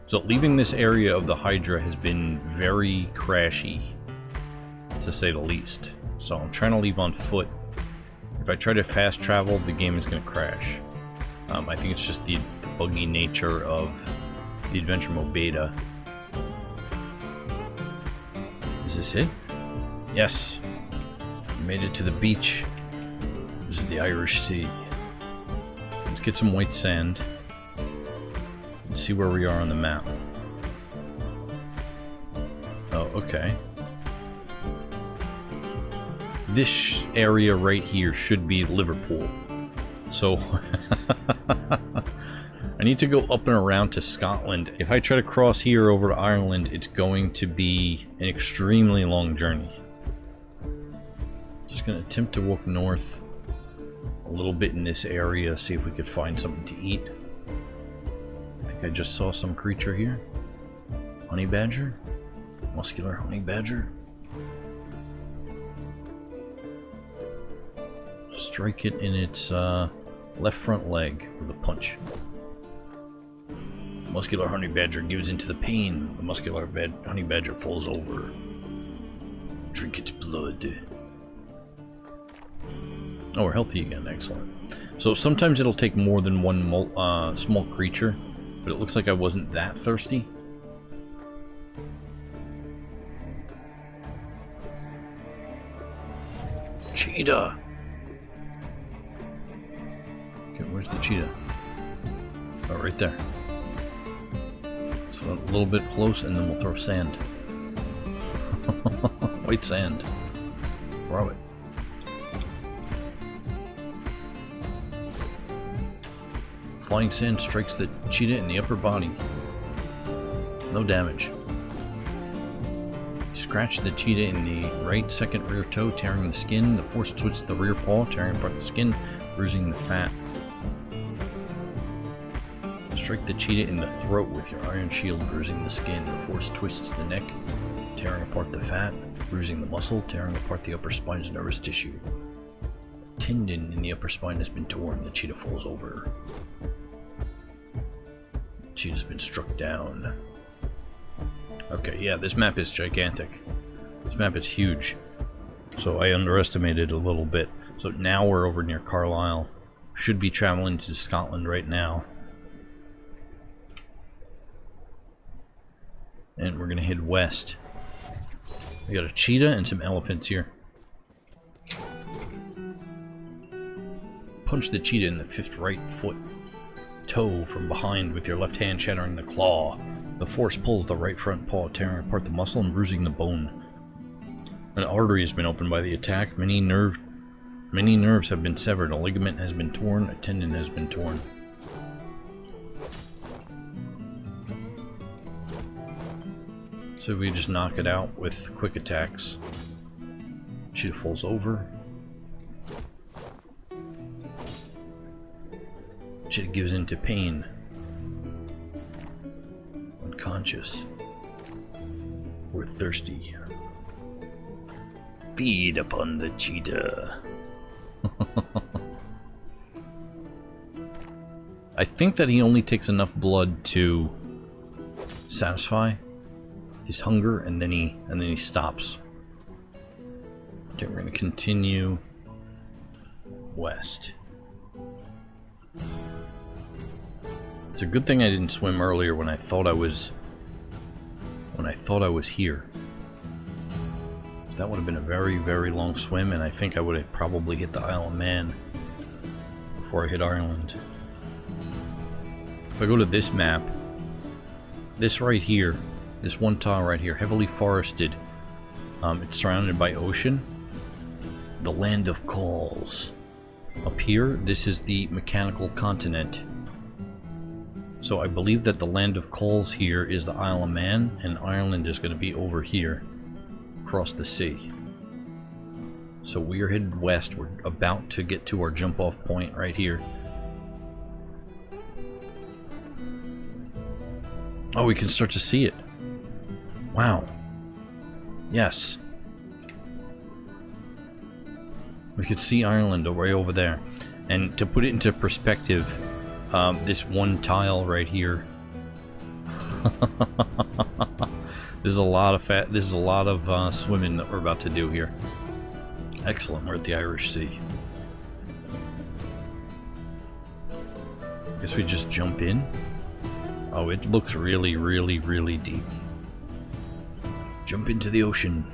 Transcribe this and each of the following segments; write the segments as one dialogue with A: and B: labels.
A: So leaving this area of the Hydra has been very crashy, to say the least. So I'm trying to leave on foot. If I try to fast travel, the game is going to crash. I think it's just the buggy nature of the Adventure Mode Beta. Is this it? Yes! We made it to the beach. This is the Irish Sea. Let's get some white sand and see where we are on the map. Oh, okay. This area right here should be Liverpool. So, I need to go up and around to Scotland. If I try to cross here over to Ireland, it's going to be an extremely long journey. Just gonna attempt to walk north a little bit in this area, see if we could find something to eat. I think I just saw some creature here. Honey badger? Muscular honey badger? Strike it in its left front leg with a punch. Muscular honey badger gives into the pain. The muscular honey badger falls over. Drink its blood. Oh, we're healthy again. Excellent. So sometimes it'll take more than one small creature, but it looks like I wasn't that thirsty. Cheetah! Okay, where's the cheetah? Oh, right there. So a little bit close, and then we'll throw sand. White sand. Throw it. Flying sand strikes the cheetah in the upper body. No damage. Scratch the cheetah in the right second rear toe, tearing the skin. The force twists the rear paw, tearing apart the skin, bruising the fat. Strike the cheetah in the throat with your iron shield, bruising the skin. The force twists the neck, tearing apart the fat, bruising the muscle, tearing apart the upper spine's nervous tissue. A tendon in the upper spine has been torn. The cheetah falls over. The cheetah's been struck down. Okay, yeah, this map is gigantic. This map is huge. So I underestimated a little bit. So now we're over near Carlisle. Should be traveling to Scotland right now. And we're gonna head west. We got a cheetah and some elephants here. Punch the cheetah in the fifth right foot toe from behind with your left hand, shattering the claw. The force pulls the right front paw, tearing apart the muscle and bruising the bone. An artery has been opened by the attack. Many nerves have been severed. A ligament has been torn. A tendon has been torn. So we just knock it out with quick attacks. Cheetah falls over. Cheetah gives into pain. Unconscious. We're thirsty. Feed upon the cheetah. I think that he only takes enough blood to satisfy his hunger, and then he stops. Okay, we're gonna continue west. It's a good thing I didn't swim earlier when I thought I was here. That would have been a very, very long swim, and I think I would have probably hit the Isle of Man before I hit Ireland. If I go to this map, this right here, this one tile right here, heavily forested. It's surrounded by ocean. The Land of Calls. Up here, this is the mechanical continent. So I believe that the Land of Calls here is the Isle of Man, and Ireland is going to be over here, across the sea. So we are headed west. We're about to get to our jump-off point right here. Oh, we can start to see it. Wow. Yes. We could see Ireland way over there. And to put it into perspective, this one tile right here This is a lot of This is a lot of swimming that we're about to do here. Excellent. We're at the Irish Sea. Guess we just jump in. Oh, it looks really, really, really deep. Jump into the ocean.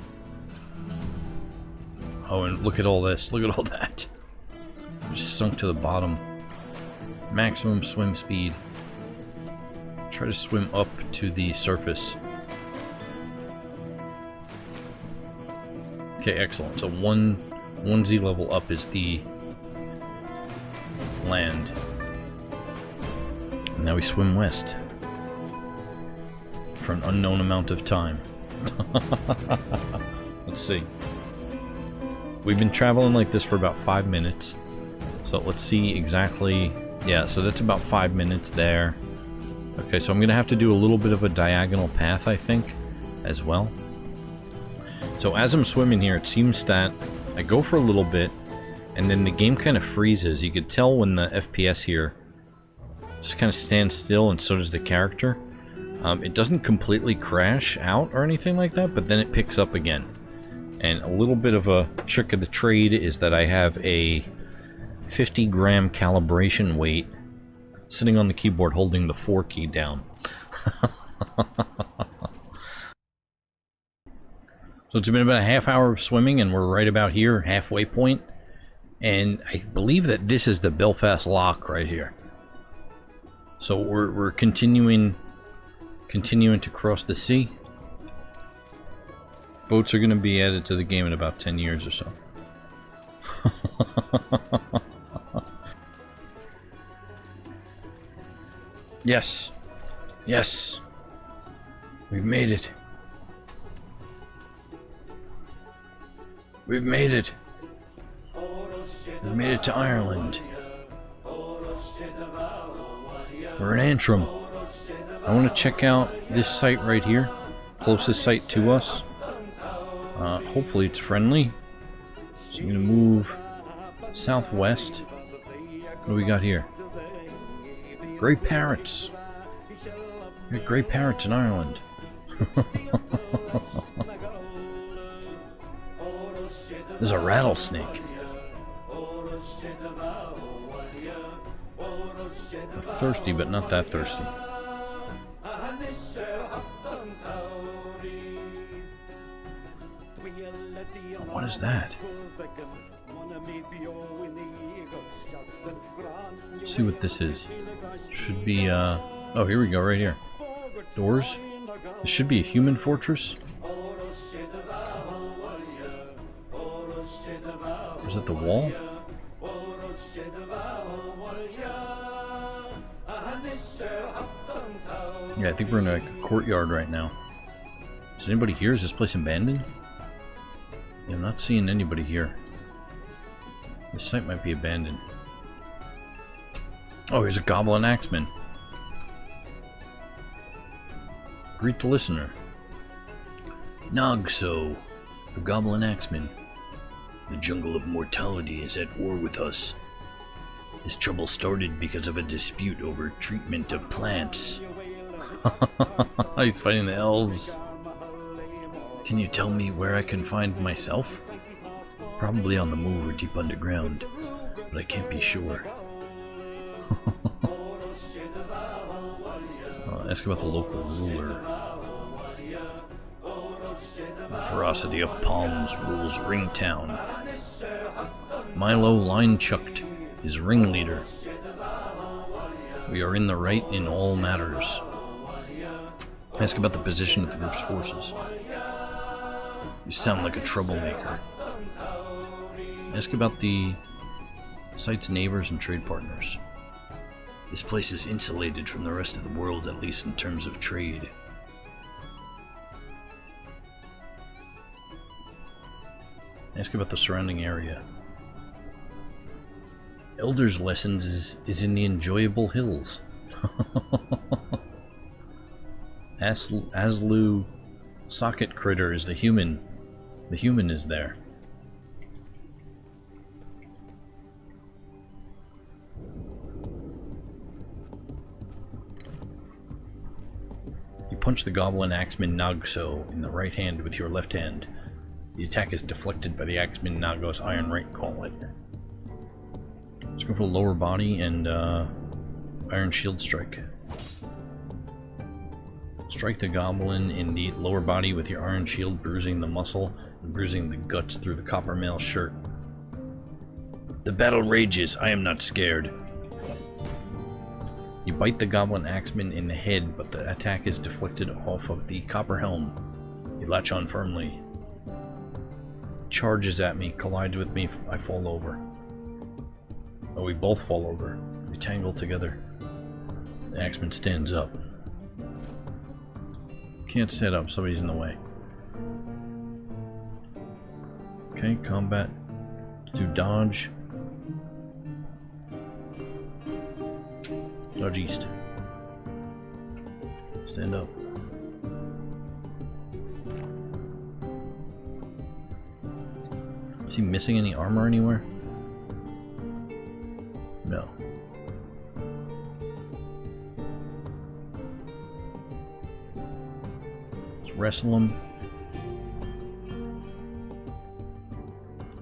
A: Oh, and look at all this. Look at all that. Just sunk to the bottom. Maximum swim speed. Try to swim up to the surface. Okay, excellent. So one Z level up is the land. And now we swim west for an unknown amount of time. Let's see. We've been traveling like this for about 5 minutes. So let's see exactly. Yeah, so that's about 5 minutes there. Okay, so I'm gonna have to do a little bit of a diagonal path, I think, as well. So as I'm swimming here, it seems that I go for a little bit, and then the game kind of freezes. You could tell when the FPS here just kind of stands still, and so does the character. It doesn't completely crash out or anything like that, but then it picks up again. And a little bit of a trick of the trade is that I have a 50-gram calibration weight sitting on the keyboard holding the 4 key down. So it's been about a half hour of swimming, and we're right about here, halfway point. And I believe that this is the Belfast Lock right here. So we're continuing to cross the sea. Boats are going to be added to the game in about 10 years or so. Yes. Yes. We've made it. We've made it. We've made it to Ireland. We're in Antrim. I want to check out this site right here. Closest site to us. Hopefully it's friendly. So I'm going to move southwest. What do we got here? Grey parrots. We got grey parrots in Ireland. There's a rattlesnake. I'm thirsty, but not that thirsty. What is that? Let's see what this is. Should be, oh, here we go, right here. Doors. This should be a human fortress. Is it the wall? Yeah, I think we're in a courtyard right now. Is anybody here? Is this place abandoned? Yeah, I'm not seeing anybody here. This site might be abandoned. Oh, here's a goblin axeman. Greet the listener. Nogso, the goblin axeman. The jungle of mortality is at war with us. This trouble started because of a dispute over treatment of plants. He's fighting the elves. Can you tell me where I can find myself? Probably on the move or deep underground, but I can't be sure. Ask about the local ruler. The ferocity of palms rules Ringtown. Milo Linechucked is ringleader. We are in the right in all matters. Ask about the position of the group's forces. You sound like a troublemaker. Ask about the site's neighbors and trade partners. This place is insulated from the rest of the world, at least in terms of trade. Ask about the surrounding area. Elder's Lessons is in the enjoyable hills. Aslu Socket Critter is the human. The human is there. punch the goblin axeman Nagso in the right hand with your left hand. The attack is deflected by the axeman Nago's iron right gauntlet. Let's go for lower body and iron shield strike. Strike the goblin in the lower body with your iron shield, bruising the muscle and bruising the guts through the copper mail shirt. The battle rages. I am not scared. You bite the goblin axeman in the head, but the attack is deflected off of the copper helm. You latch on firmly. Charges at me, collides with me, I fall over. Oh, we both fall over. We tangle together. The axeman stands up. Can't stand up, somebody's in the way. Okay, combat. Do dodge. Dodge east. Stand up. Is he missing any armor anywhere? No. Let's wrestle him.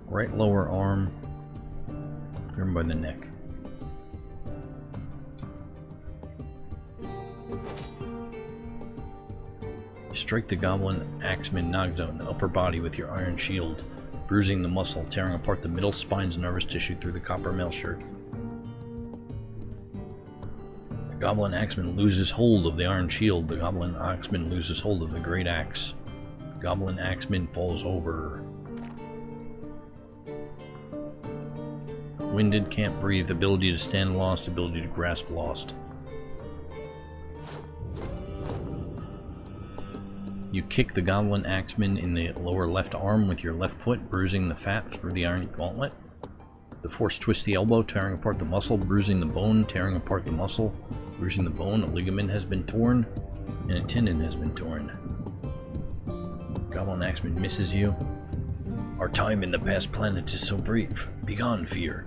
A: Right lower arm. Grab him by the neck. You strike the goblin axeman Nagzo in the upper body with your iron shield, bruising the muscle, tearing apart the middle spine's nervous tissue through the copper mail shirt. The goblin axeman loses hold of the iron shield. The goblin axeman loses hold of the great axe. The goblin axeman falls over. Winded, can't breathe, ability to stand lost, ability to grasp lost. You kick the goblin axeman in the lower left arm with your left foot, bruising the fat through the iron gauntlet. The force twists the elbow, tearing apart the muscle, bruising the bone, tearing apart the muscle, bruising the bone. A ligament has been torn, and a tendon has been torn. Goblin axeman misses you. Our time in the past planet is so brief. Begone, fear.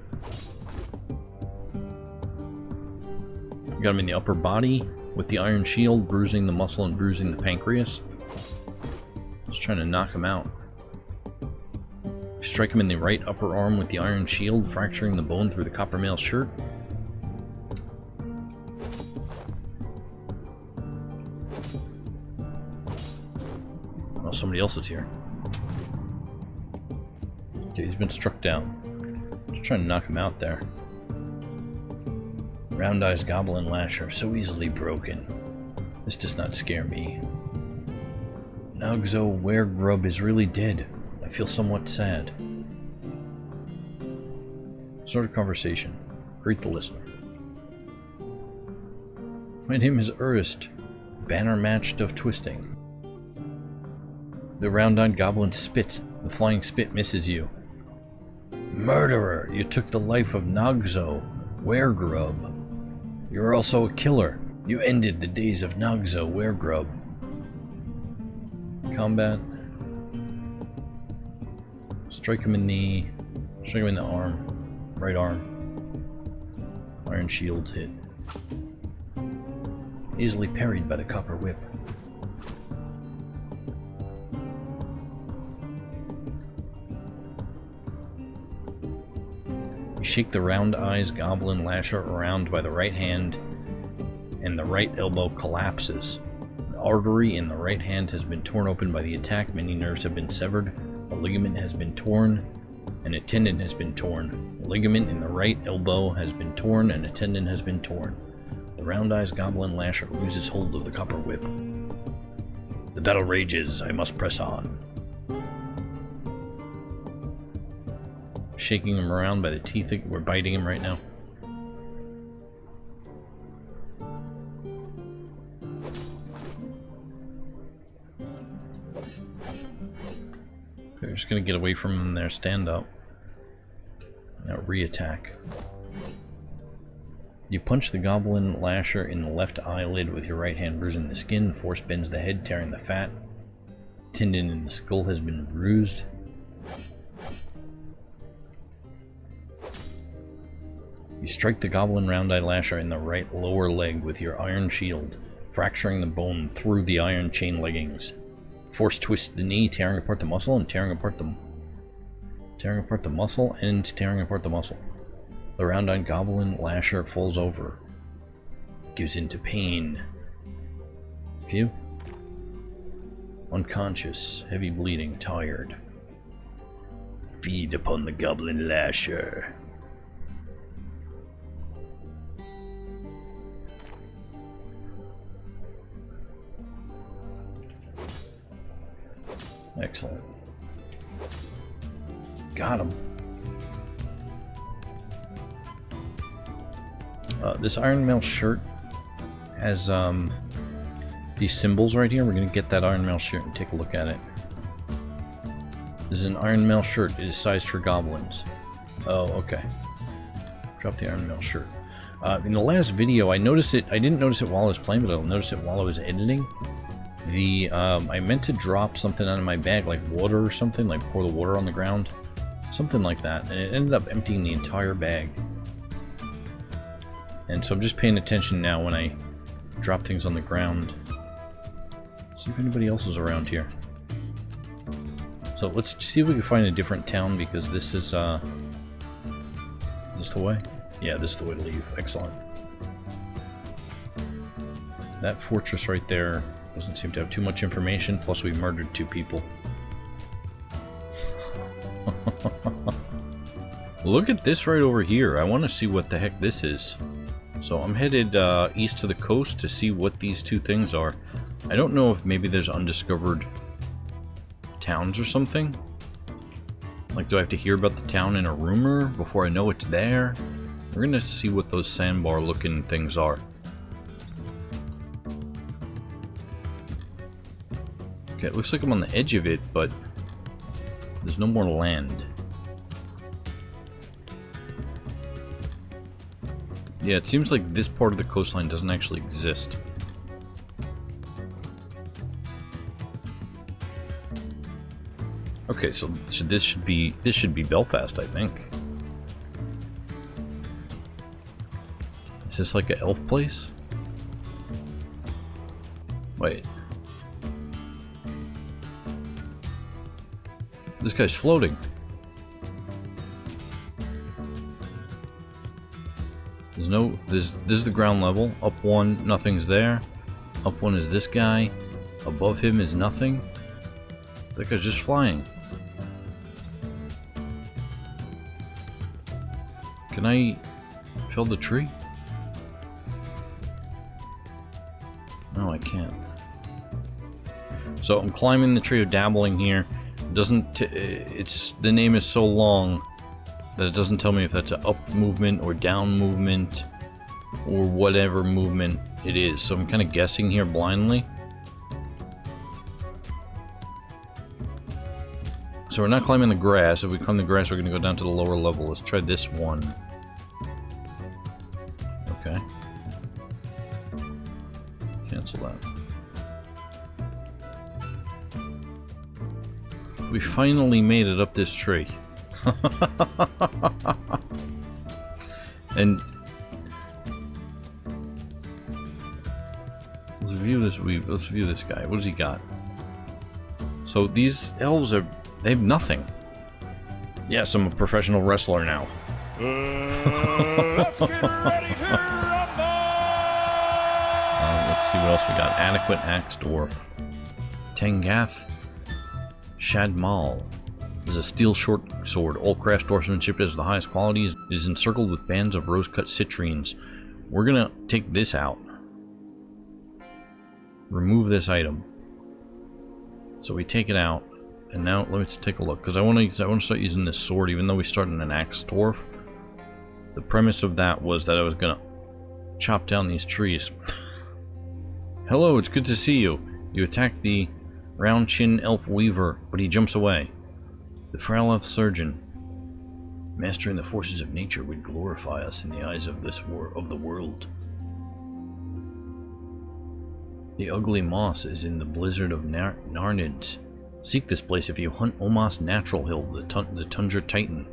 A: Got him in the upper body with the iron shield, bruising the muscle and bruising the pancreas. Just trying to knock him out. Strike him in the right upper arm with the iron shield, fracturing the bone through the copper mail shirt. Oh, somebody else is here. Okay, he's been struck down. Just trying to knock him out there. Round Eyes Goblin Lasher, so easily broken. This does not scare me. Nagzo Weregrub is really dead. I feel somewhat sad. Start a conversation. Greet the listener. My name is Urist, banner matched of twisting. The round-eyed goblin spits. The flying spit misses you. Murderer! You took the life of Nagzo Weregrub. You are also a killer. You ended the days of Nagzo Weregrub. Combat. Strike him in the arm. Right arm. Iron shield hit. Easily parried by the copper whip. You shake the round eyes goblin lasher around by the right hand, and the right elbow collapses. The artery in the right hand has been torn open by the attack. Many nerves have been severed. A ligament has been torn, and a tendon has been torn. The ligament in the right elbow has been torn, and a tendon has been torn. The round eyes goblin lasher loses hold of the copper whip. The battle rages. I must press on. Shaking him around by the teeth. We're biting him right now. We're just gonna get away from him there. Stand up. Now re-attack. You punch the goblin lasher in the left eyelid with your right hand, bruising the skin. Force bends the head, tearing the fat. Tendon in the skull has been bruised. You strike the goblin round-eye lasher in the right lower leg with your iron shield, fracturing the bone through the iron chain leggings. Force twists the knee, tearing apart the muscle and tearing apart the muscle and tearing apart the muscle. The round-eyed goblin lasher falls over. Gives into pain. Phew. Unconscious, heavy bleeding, tired. Feed upon the goblin lasher. Excellent. Got him. This Iron Mail shirt has these symbols right here. We're gonna get that Iron Mail shirt and take a look at it. This is an Iron Mail shirt. It is sized for goblins. Oh, okay. Drop the Iron Mail shirt. In the last video, I noticed it. I didn't notice it while I was playing, but I noticed it while I was editing. I meant to drop something out of my bag, like water or something, like pour the water on the ground. Something like that, and it ended up emptying the entire bag. And so I'm just paying attention now when I drop things on the ground. See if anybody else is around here. So let's see if we can find a different town, because this is, is this the way? Yeah, this is the way to leave. Excellent. That fortress right there doesn't seem to have too much information, plus we murdered 2 people. Look at this right over here. I want to see what the heck this is. So I'm headed east to the coast to see what these 2 things are. I don't know if maybe there's undiscovered towns or something. Like, do I have to hear about the town in a rumor before I know it's there? We're gonna see what those sandbar looking things are. Okay, it looks like I'm on the edge of it, but there's no more land. Yeah, it seems like this part of the coastline doesn't actually exist. Okay, so this should be Belfast, I think. Is this like an elf place? Wait. This guy's floating. There's no... This is the ground level. Up 1, nothing's there. Up 1 is this guy. Above him is nothing. That guy's just flying. Can I fell the tree? No, I can't. So I'm climbing the tree of dabbling here. The name is so long that it doesn't tell me if that's an up movement or down movement or whatever movement it is. So I'm kind of guessing here blindly. So we're not climbing the grass. If we climb the grass, we're going to go down to the lower level. Let's try this one. Okay. Cancel that. We finally made it up this tree. And let's view this guy. What does he got? So these elves they have nothing. Yes, I'm a professional wrestler now.
B: Let's get ready to rumble!
A: Let's see what else we got. Adequate Axe Dwarf. Tengath Shadmal. Is a steel short sword. All craft dwarfsmanship is the highest quality. It is encircled with bands of rose-cut citrines. We're gonna take this out. Remove this item. So we take it out, and now let's take a look, because I want to start using this sword, even though we started an axe dwarf. The premise of that was that I was gonna chop down these trees. Hello, it's good to see you. You attacked the round-chin elf weaver, but he jumps away. The frail elf surgeon. Mastering the forces of nature would glorify us in the eyes of the world. The ugly moss is in the blizzard of Narnids. Seek this place if you hunt Omos Natural Hill, the Tundra Titan.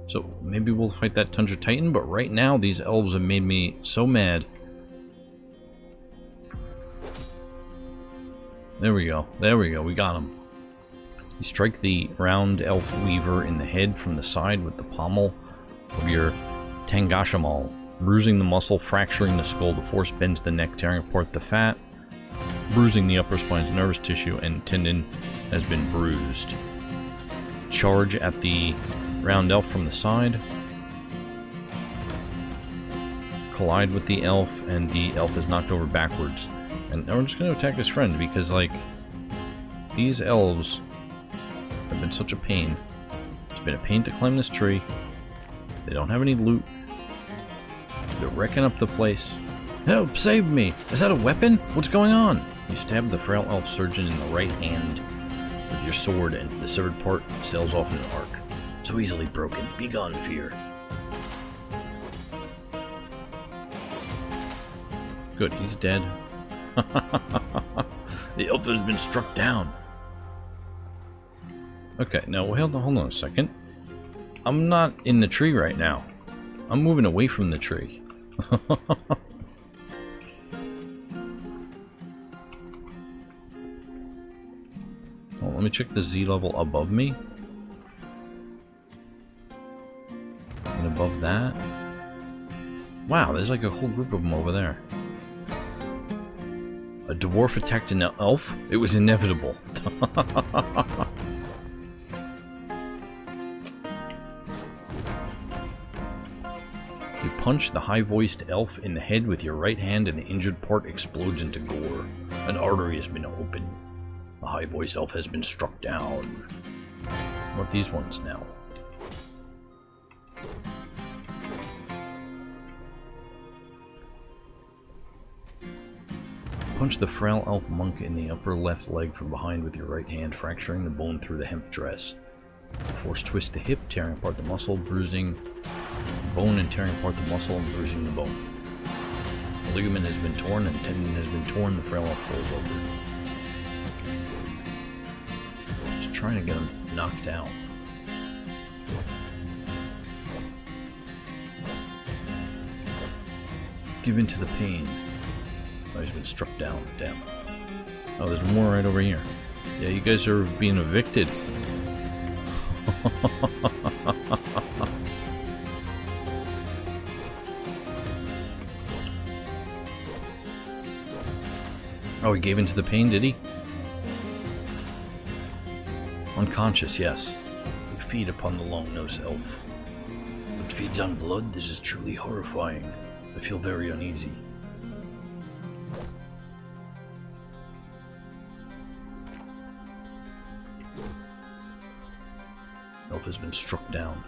A: So maybe we'll fight that Tundra Titan, but right now these elves have made me so mad. There we go. There we go. We got him. You strike the round elf weaver in the head from the side with the pommel of your tangashamal, bruising the muscle, fracturing the skull. The force bends the neck, tearing apart the fat, bruising the upper spine's nervous tissue, and tendon has been bruised. Charge at the round elf from the side. Collide with the elf, and the elf is knocked over backwards. And now we're just going to attack his friend, because, like, these elves have been such a pain. It's been a pain to climb this tree. They don't have any loot. They're wrecking up the place. Help! Save me! Is that a weapon? What's going on? You stab the frail elf surgeon in the right hand with your sword, and the severed part sails off in an arc. So easily broken. Be gone, fear. Good, he's dead. The elf has been struck down. Okay, now hold on a second. I'm not in the tree right now. I'm moving away from the tree. Well, let me check the Z level above me. And above that. Wow, there's like a whole group of them over there. A dwarf attacked an elf? It was inevitable. You punch the high-voiced elf in the head with your right hand, and the injured part explodes into gore. An artery has been opened. The high-voiced elf has been struck down. What about these ones now? Punch the frail elf monk in the upper left leg from behind with your right hand, fracturing the bone through the hemp dress. Force twist the hip, tearing apart the muscle, bruising the bone and tearing apart the muscle and bruising the bone. The ligament has been torn and tendon has been torn. The frail elf falls over. Just trying to get him knocked out. Give in to the pain. Oh, he's been struck down. Damn. Oh, there's more right over here. Yeah, you guys are being evicted. Oh, he gave in to the pain, did he? Unconscious, yes. We feed upon the long-nosed elf. But feeds on blood? This is truly horrifying. I feel very uneasy. Elf has been struck down.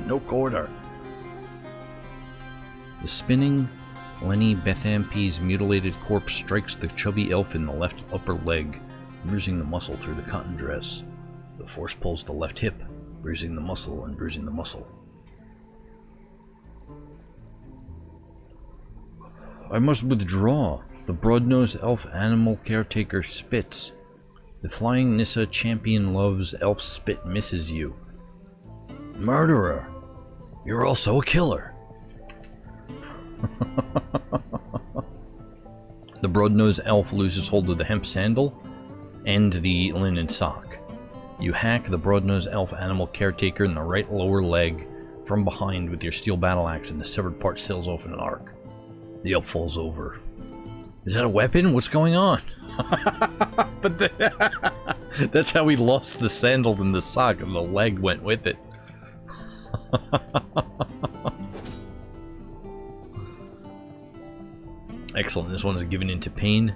A: No quarter. The spinning Lenny Bethampi's mutilated corpse strikes the chubby elf in the left upper leg, bruising the muscle through the cotton dress. The force pulls the left hip, bruising the muscle and bruising the muscle. I must withdraw. The broad-nosed elf animal caretaker spits. The flying Nissa champion loves elf spit misses you. Murderer! You're also a killer! The broad-nosed elf loses hold of the hemp sandal and the linen sock. You hack the broad-nosed elf animal caretaker in the right lower leg from behind with your steel battle axe, and the severed part sails off in an arc. The elf falls over. Is that a weapon? What's going on? But that's how he lost the sandal and the sock, and the leg went with it. Excellent. This one is given into pain.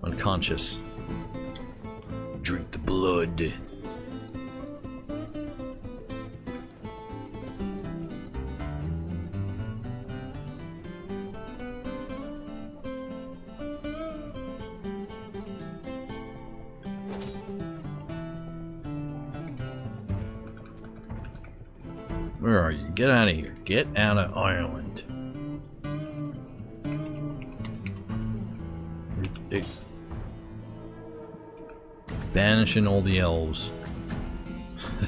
A: Unconscious. Drink the blood. Where are you? Get out of here. Get out of Ireland. Banishing all the elves.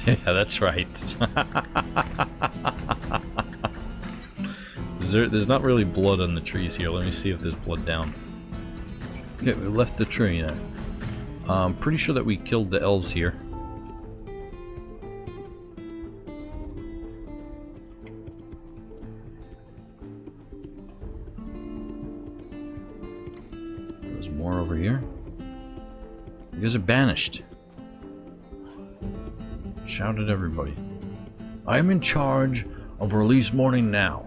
A: Yeah, that's right. There's not really blood on the trees here. Let me see if there's blood down. Okay, we left the tree now. I'm pretty sure that we killed the elves here. There's more over here. You guys are banished. Shout at everybody. I am in charge of release morning now.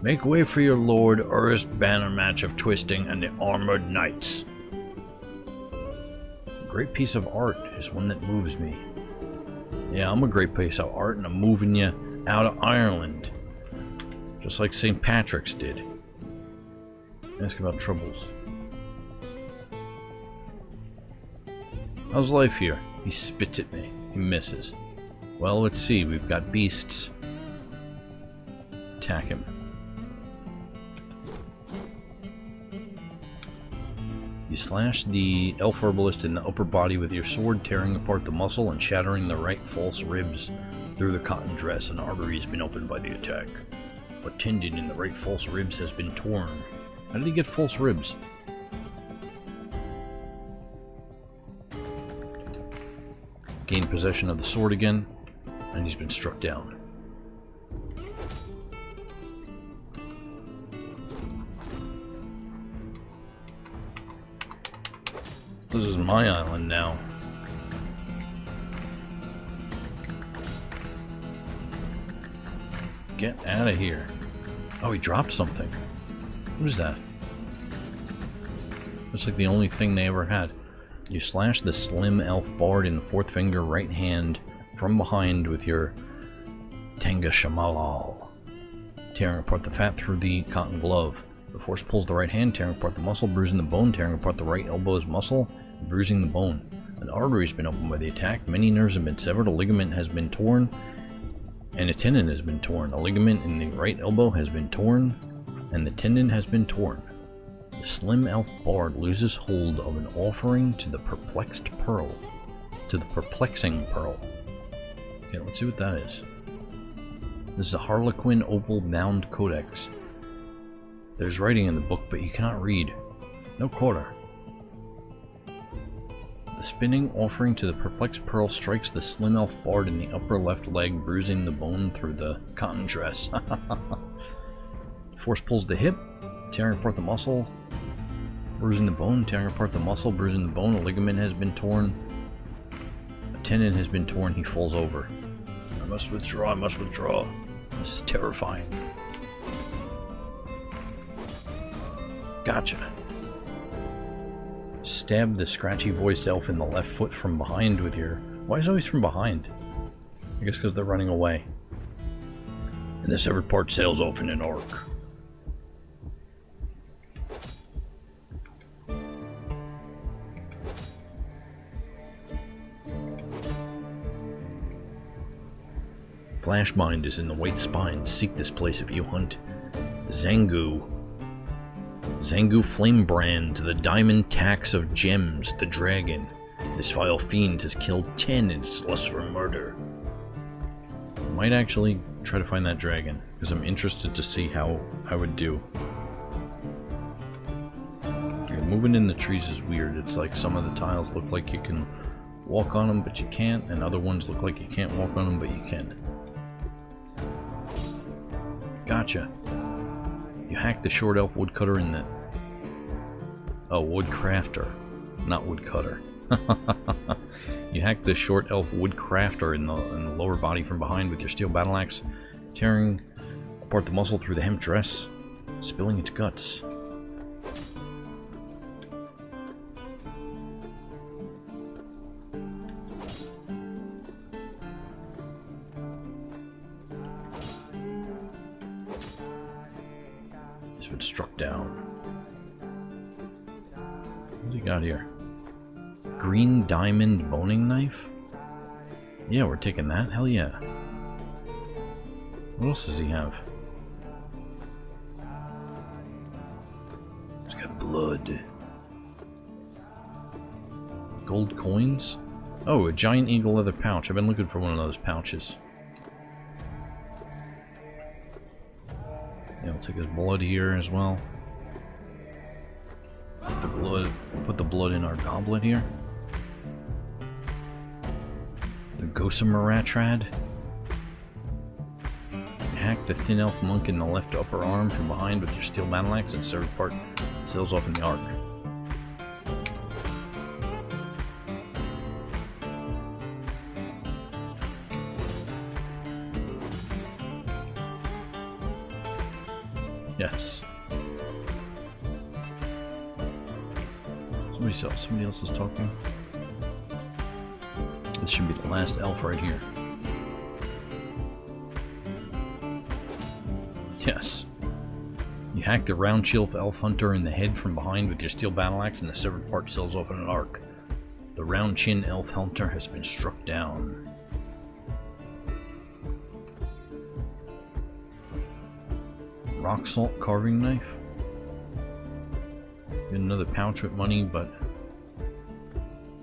A: Make way for your Lord Urist banner match of twisting and the armored knights. A great piece of art is one that moves me. Yeah, I'm a great piece of art and I'm moving you out of Ireland. Just like St. Patrick's did. Ask about troubles. How's life here? He spits at me. He misses. Well, let's see. We've got beasts. Attack him. You slash the elf herbalist in the upper body with your sword, tearing apart the muscle and shattering the right false ribs through the cotton dress. An artery has been opened by the attack. A tendon in the right false ribs has been torn. How did he get false ribs? Gain possession of the sword again, and he's been struck down. This is my island now. Get out of here. Oh, he dropped something. Who's that? Looks like the only thing they ever had. You slash the slim elf bard in the fourth finger right hand from behind with your Tenga Shamalal, tearing apart the fat through the cotton glove. The force pulls the right hand, tearing apart the muscle, bruising the bone, tearing apart the right elbow's muscle, bruising the bone. An artery has been opened by the attack. Many nerves have been severed. A ligament has been torn, and a tendon has been torn. A ligament in the right elbow has been torn, and the tendon has been torn. The slim elf bard loses hold of an offering to the perplexed pearl. To the perplexing pearl. Okay, let's see what that is. This is a Harlequin opal bound codex. There's writing in the book, but you cannot read. No quarter. The spinning offering to the perplexed pearl strikes the slim elf bard in the upper left leg, bruising the bone through the cotton dress. Force pulls the hip, tearing apart the muscle, bruising the bone, tearing apart the muscle, bruising the bone. A ligament has been torn. A tendon has been torn. He falls over. I must withdraw, I must withdraw. This is terrifying. Gotcha. Stab the scratchy voiced elf in the left foot from behind with your... Why is it always from behind? I guess because they're running away. And the severed part sails off in an arc. Flashmind is in the white spine. Seek this place if you hunt. Zangu. Zangu Flamebrand, the diamond tax of gems, the dragon. This vile fiend has killed 10 in its lust for murder. I might actually try to find that dragon, because I'm interested to see how I would do. Okay, moving in the trees is weird. It's like some of the tiles look like you can walk on them, but you can't, and other ones look like you can't walk on them, but you can. Gotcha. You hack the short elf woodcutter in the... Oh, woodcrafter, not woodcutter. You hack the short elf woodcrafter in the lower body from behind with your steel battle axe, tearing apart the muscle through the hemp dress, spilling its guts. He's been struck down. What do you got here? Green diamond boning knife? Yeah, we're taking that. Hell yeah. What else does he have? He's got blood. Gold coins? Oh, a giant eagle leather pouch. I've been looking for one of those pouches. Yeah, I'll take his blood here as well. The put the blood in our goblet here. The Gossamaratrad. Hack the thin elf monk in the left upper arm from behind with your steel battle axe and severed part sails off in the arc. Yes. Somebody else is talking. This should be the last elf right here. Yes. You hack the round shield elf hunter in the head from behind with your steel battle axe and the severed part sails off in an arc. The round chin elf hunter has been struck down. Rock salt carving knife. Get another pouch with money, but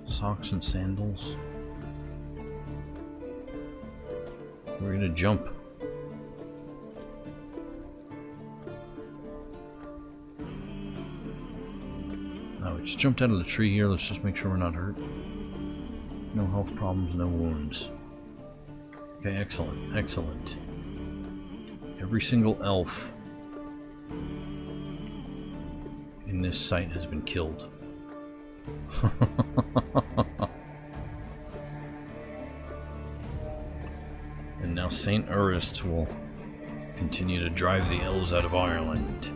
A: socks and sandals. We're gonna jump. Oh, we just jumped out of the tree here. Let's just make sure we're not hurt. No health problems, no wounds. Okay, excellent, excellent. Every single elf in this site has been killed. And now Saint Urist will continue to drive the elves out of Ireland.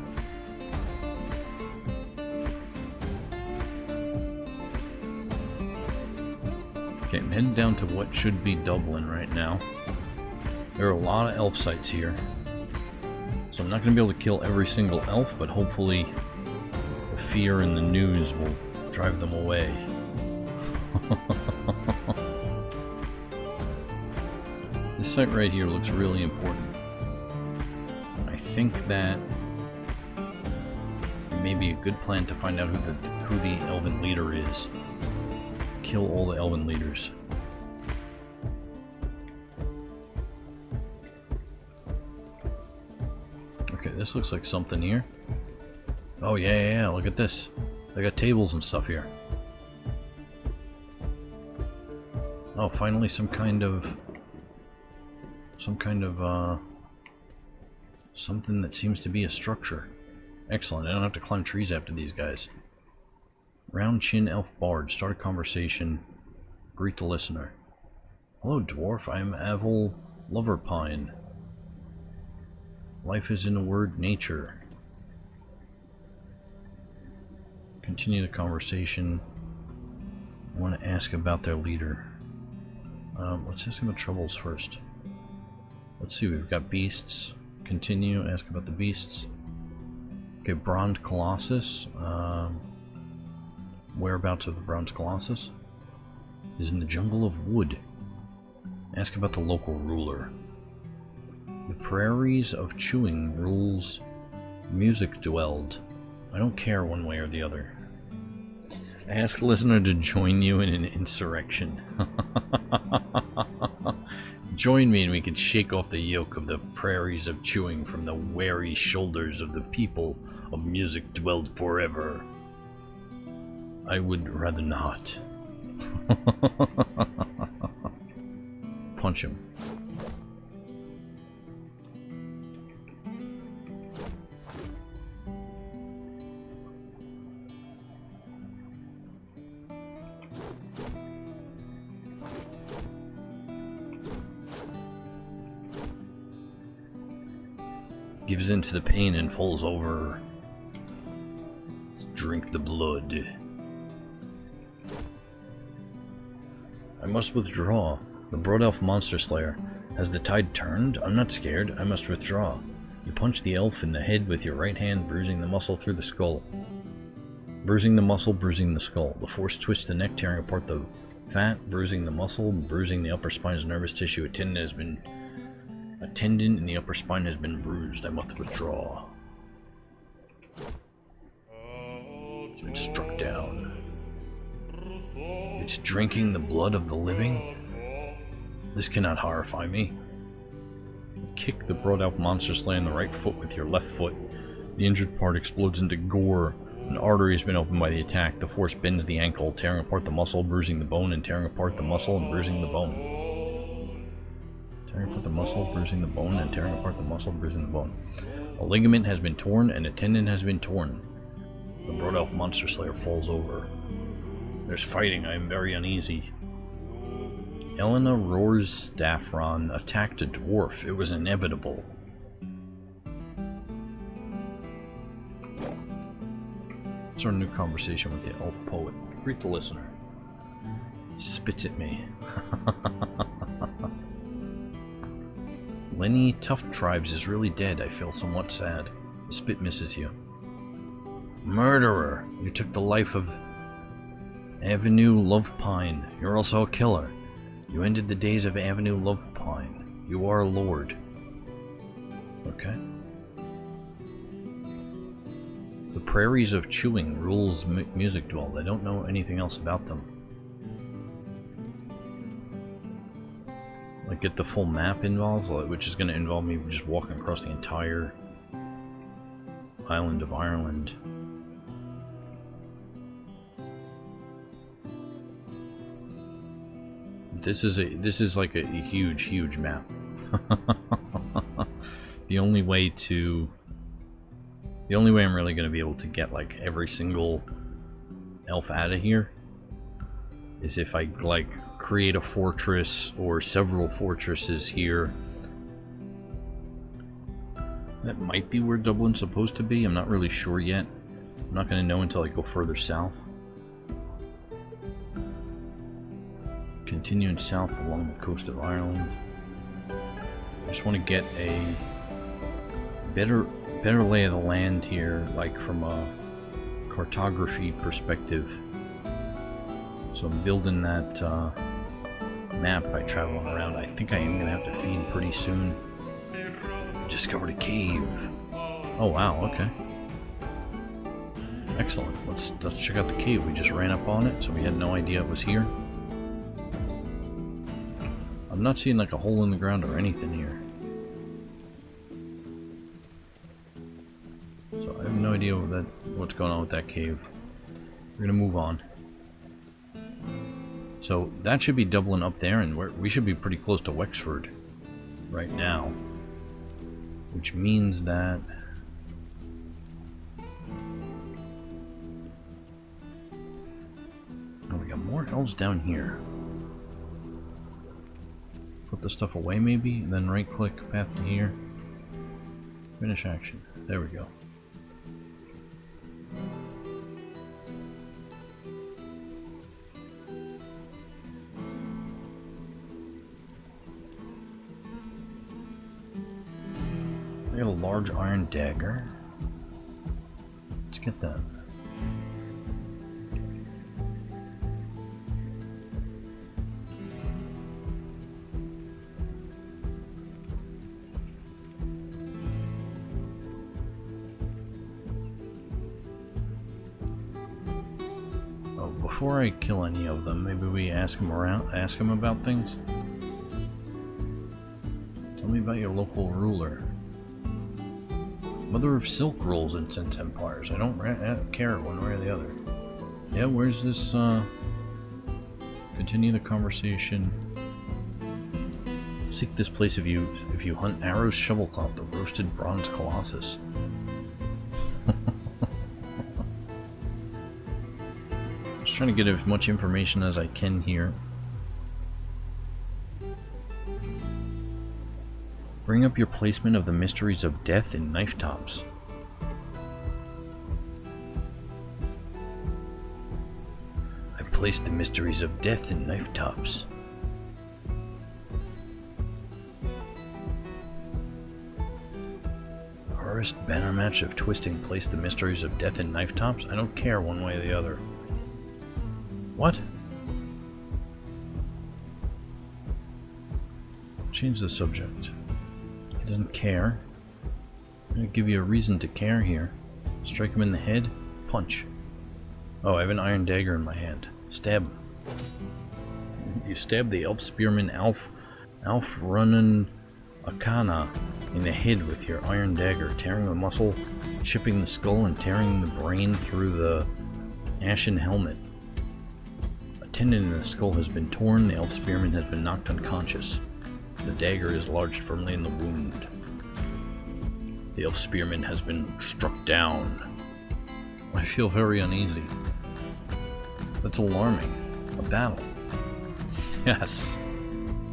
A: Okay, I'm heading down to what should be Dublin right now. There are a lot of elf sites here. So I'm not going to be able to kill every single elf, but hopefully the fear in the news will drive them away. This site right here looks really important. I think that it may be a good plan to find out who the elven leader is. Kill all the elven leaders. Okay, this looks like something here. Oh yeah, look at this. They got tables and stuff here. Oh, finally some kind of something that seems to be a structure. Excellent. I don't have to climb trees after these guys. Round chin elf bard. Start a conversation. Greet the listener. Hello, dwarf. I am Avel Loverpine. Life is in the word nature. Continue the conversation. I want to ask about their leader. Let's ask about troubles first. Let's see, we've got beasts. Continue, ask about the beasts. Okay, Bronze Colossus. Whereabouts of the Bronze Colossus? Is in the jungle of wood. Ask about the local ruler. The prairies of chewing rules music dwelled. I don't care one way or the other. Ask listener to join you in an insurrection. Join me and we can shake off the yoke of the prairies of chewing from the weary shoulders of the people of music dwelled forever. I would rather not. Punch him. Gives in to the pain and falls over. Drink the blood. I must withdraw. The Broad Elf Monster Slayer. Has the tide turned? I'm not scared. I must withdraw. You punch the elf in the head with your right hand, bruising the muscle through the skull. Bruising the muscle, bruising the skull. The force twists the neck, tearing apart the fat, bruising the muscle, bruising the upper spine's nervous tissue. A tendon in the upper spine has been bruised. I must withdraw. It's been struck down. It's drinking the blood of the living? This cannot horrify me. Kick the Broad Elf Monster Slayer in the right foot with your left foot. The injured part explodes into gore An artery has been opened by the attack. The force bends the ankle, tearing apart the muscle, bruising the bone, and tearing apart the muscle and bruising the bone. Tearing apart the muscle, bruising the bone, and tearing apart the muscle, bruising the bone. A ligament has been torn, and a tendon has been torn. The Broad Elf Monster Slayer falls over. There's fighting. I am very uneasy. Elena roars Daffron attacked a dwarf. It was inevitable. Start a new conversation with the elf poet. Greet the listener. Spits at me. Lenny Tough Tribes is really dead. I feel somewhat sad. The spit misses you. Murderer! You took the life of Avenue Lovepine. You're also a killer. You ended the days of Avenue Lovepine. You are a lord. Okay. The Prairies of Chewing rules music dwell. I don't know anything else about them. Like, get the full map involved, which is going to involve me just walking across the entire island of Ireland. This is like a huge map. The only way I'm really going to be able to get like every single elf out of here is if I like create a fortress or several fortresses here. That might be where Dublin's supposed to be. I'm not really sure yet. I'm not going to know until I go further south. Continuing south along the coast of Ireland. I just want to get a better lay of the land here, like from a cartography perspective. So I'm building that map by traveling around. I think I am going to have to feed pretty soon. Discovered a cave. Oh wow, okay. Excellent. Let's check out the cave. We just ran up on it, so we had no idea it was here. I'm not seeing like a hole in the ground or anything here. So I have no idea what's going on with that cave. We're gonna move on. So that should be Dublin up there, and we should be pretty close to Wexford right now. Which means that oh, we got more elves down here. Put the stuff away maybe, and then right click, path to here. Finish action. There we go. We have a large iron dagger. Let's get that. Oh, before I kill any of them, maybe we ask them about things. Tell me about your local ruler. Mother of Silk rules in Sense Empires. I don't care one way or the other. Yeah, where's this, continue the conversation. Seek this place if you hunt Arrow's Shovelcloth, the roasted bronze colossus. Just trying to get as much information as I can here. Bring up your placement of the mysteries of death in knife tops. I placed the mysteries of death in knife tops. Urist banner match of twisting placed the mysteries of death in knife tops. I don't care one way or the other. What? Change the subject. Doesn't care. I'm gonna give you a reason to care here. Strike him in the head. Punch. Oh, I have an iron dagger in my hand. Stab him. You stab the elf spearman Alf running Akana in the head with your iron dagger, tearing the muscle, chipping the skull, and tearing the brain through the ashen helmet. A tendon in the skull has been torn, the elf spearman has been knocked unconscious. The dagger is lodged firmly in the wound. The elf spearman has been struck down. I feel very uneasy. That's alarming. A battle. Yes.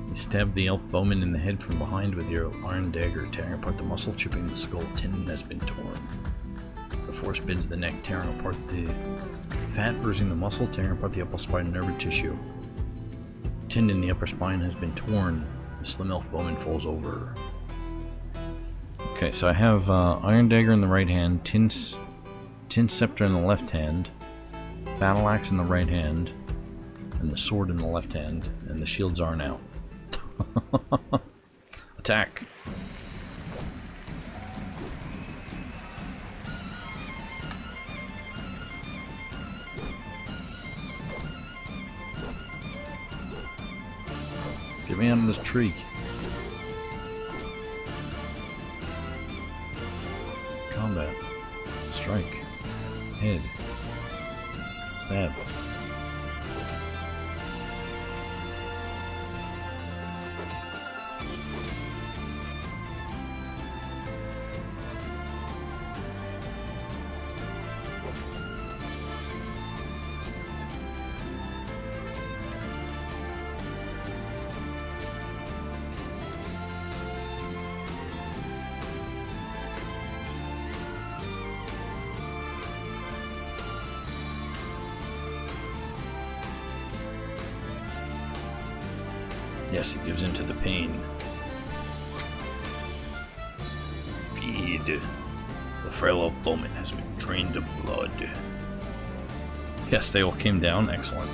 A: You stabbed the elf bowman in the head from behind with your iron dagger, tearing apart the muscle, chipping the skull. Tendon has been torn. The force bends the neck, tearing apart the fat, bruising the muscle, tearing apart the upper spine and nerve tissue. Tendon in the upper spine has been torn. The slim elf bowman falls over. Okay, so I have iron dagger in the right hand, tin scepter in the left hand, battle axe in the right hand, and the sword in the left hand, and the shields aren't out. Attack! Get me out of this tree. Combat. Strike. Head. Stab. Yes, it gives into the pain. Feed. The frail elf bowman has been drained of blood. Yes, they all came down. Excellent.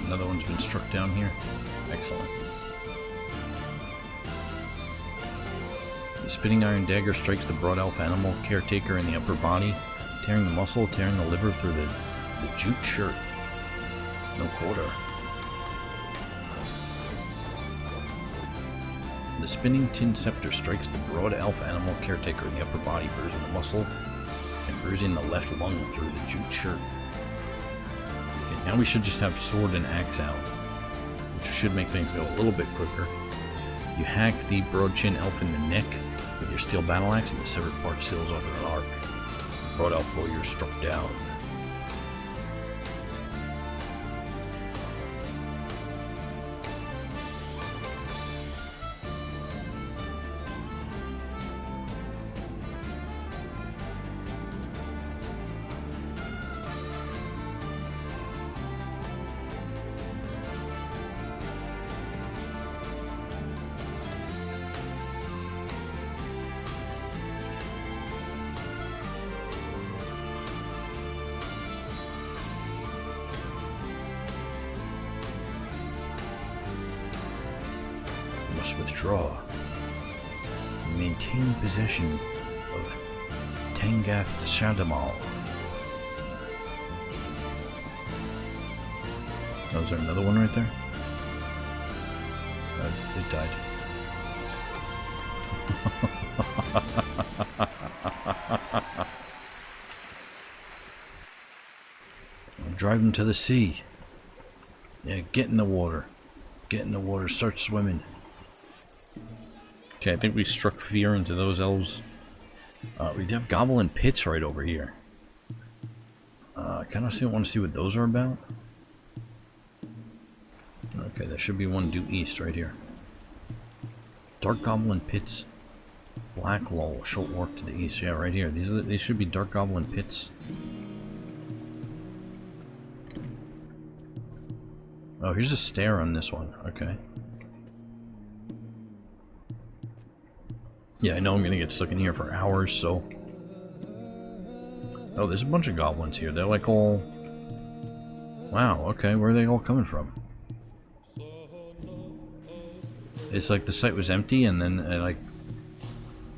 A: Another one's been struck down here. Excellent. The spinning iron dagger strikes the broad elf animal caretaker in the upper body, tearing the muscle, tearing the liver through the jute shirt. No quarter. The spinning tin scepter strikes the broad elf animal caretaker in the upper body, bruising the muscle and bruising the left lung through the jute shirt. Now we should just have sword and axe out, which should make things go a little bit quicker. You hack the broad chin elf in the neck with your steel battle axe, and the severed part seals off an arc. The broad elf warrior struck down. Withdraw. Maintain possession of Tangath Shadamal. Oh, is there another one right there? It died. I'll drive him to the sea. Yeah, get in the water. Get in the water, start swimming. Okay, I think we struck fear into those elves. We have goblin pits right over here. I kind of want to see what those are about. Okay, there should be one due east right here. Dark goblin pits. Black lull, short walk to the east. Yeah, right here. These should be dark goblin pits. Oh, here's a stair on this one. Okay. Yeah, I know I'm gonna get stuck in here for hours, so... Oh, there's a bunch of goblins here. They're like all Wow, okay, where are they all coming from? It's like the site was empty and then it like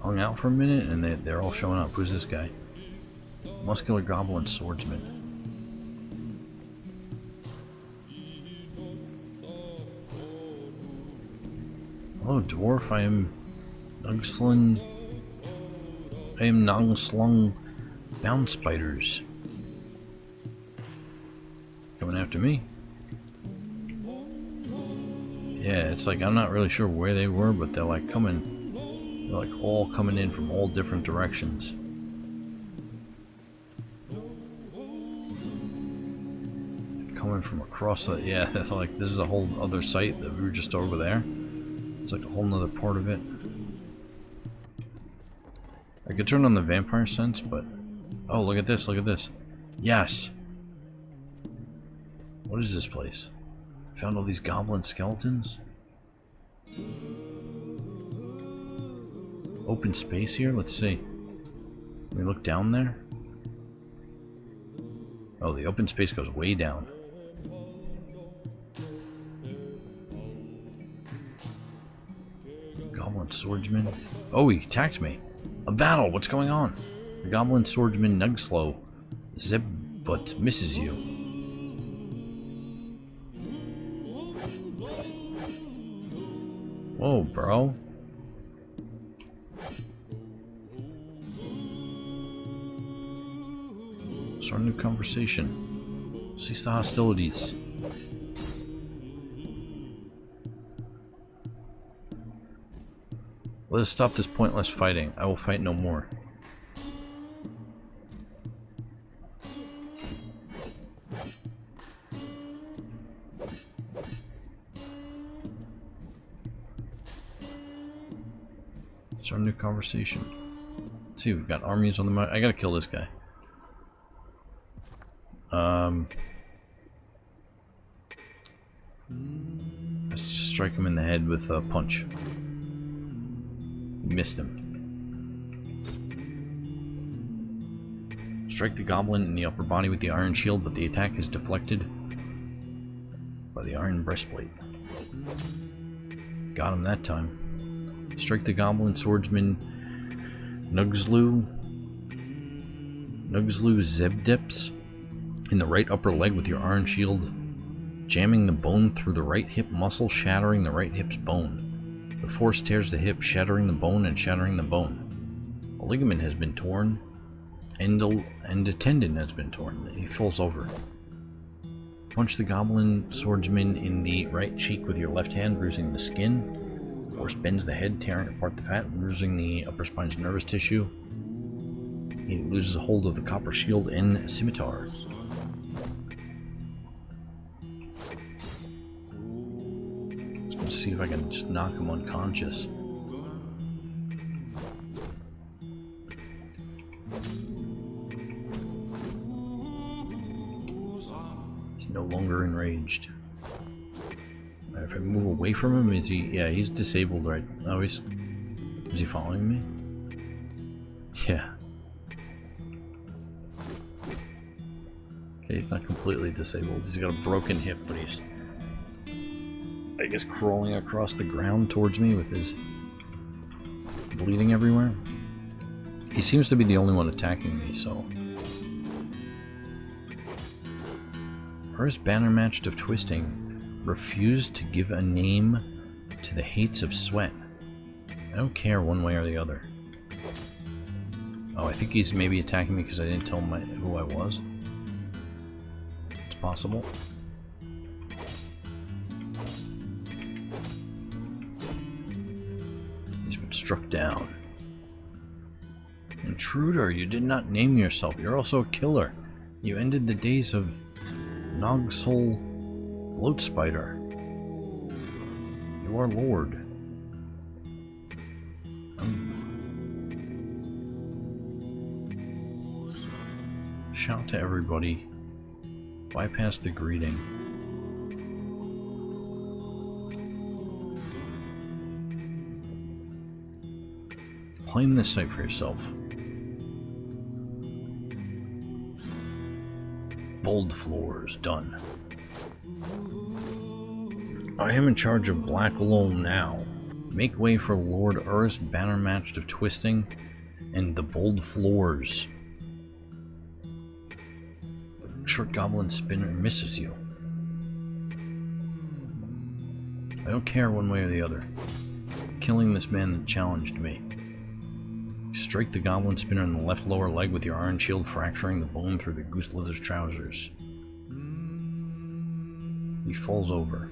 A: hung out for a minute and they're all showing up. Who's this guy? Muscular goblin swordsman. Hello, dwarf. I am Nongslung bound spiders. Coming after me. Yeah, it's like I'm not really sure where they were, but they're like coming. They're like all coming in from all different directions. Coming from across the, yeah, that's like this is a whole other site that we were just over there. It's like a whole nother part of it. I could turn on the vampire sense, but oh, look at this, look at this. Yes. What is this place? Found all these goblin skeletons. Open space here? Let's see. Can we look down there? Oh, the open space goes way down. Goblin swordsman. Oh, he attacked me. A battle! What's going on? The goblin swordsman Nugslow zip but misses you. Whoa, bro. Start a new conversation. Cease the hostilities. Let us stop this pointless fighting. I will fight no more. Start a new conversation. Let's see, we've got armies on the map. I gotta kill this guy. Let's strike him in the head with a punch. Missed him. Strike the goblin in the upper body with the iron shield, but the attack is deflected by the iron breastplate. Got him that time. Strike the goblin swordsman Nugslu Zebdips in the right upper leg with your iron shield, jamming the bone through the right hip muscle, shattering the right hip's bone. The force tears the hip, shattering the bone and shattering the bone. A ligament has been torn, and a tendon has been torn. He falls over. Punch the goblin swordsman in the right cheek with your left hand, bruising the skin. Force bends the head, tearing apart the fat, bruising the upper spine's nervous tissue. He loses hold of the copper shield and scimitar. Let's see if I can just knock him unconscious. He's no longer enraged. If I move away from him, is he? Yeah, he's disabled, right? Oh, is he following me? Yeah. Okay, he's not completely disabled. He's got a broken hip, but he's, I guess, crawling across the ground towards me with his bleeding everywhere. He seems to be the only one attacking me, so. Urist banner matched of twisting refused to give a name to the hates of sweat. I don't care one way or the other. Oh, I think he's maybe attacking me because I didn't tell him who I was. It's possible. He's been struck down. Intruder, you did not name yourself. You're also a killer. You ended the days of Nogsol Bloat Spider. You are Lord. Shout to everybody. Bypass the greeting. Claim this site for yourself. Bold floors, done. I am in charge of Black Lull now. Make way for Lord Urist, banner matched of twisting, and the bold floors. The short goblin spinner misses you. I don't care one way or the other. Killing this man that challenged me. Strike the goblin spinner in the left lower leg with your iron shield, fracturing the bone through the goose leather's trousers. He falls over.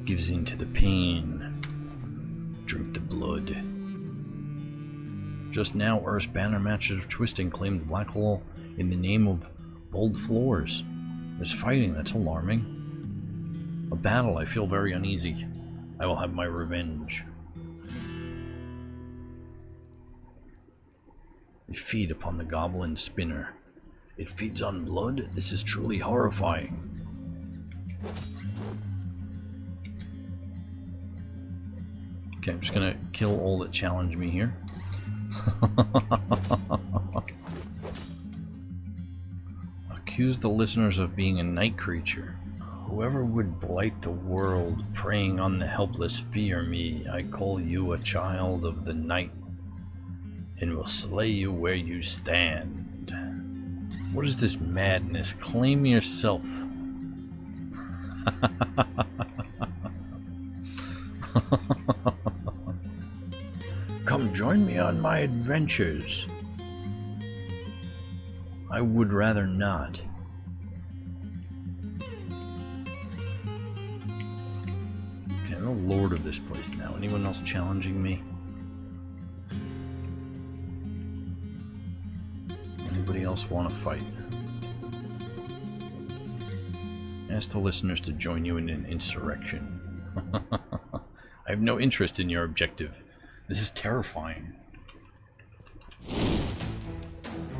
A: Gives in to the pain. Drink the blood. Just now, Urist banner matches of twisting claimed Black Lull in the name of bold floors. There's fighting, that's alarming. A battle, I feel very uneasy. I will have my revenge. They feed upon the goblin spinner. It feeds on blood? This is truly horrifying. Okay, I'm just gonna kill all that challenge me here. Accuse the listeners of being a night creature. Whoever would blight the world, preying on the helpless, fear me. I call you a child of the night, and will slay you where you stand. What is this madness? Claim yourself. Come join me on my adventures. I would rather not. Okay, I'm the lord of this place now. Anyone else challenging me? Anybody else want to fight? Ask the listeners to join you in an insurrection. I have no interest in your objective. This is terrifying.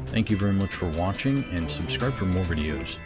A: Thank you very much for watching, and subscribe for more videos.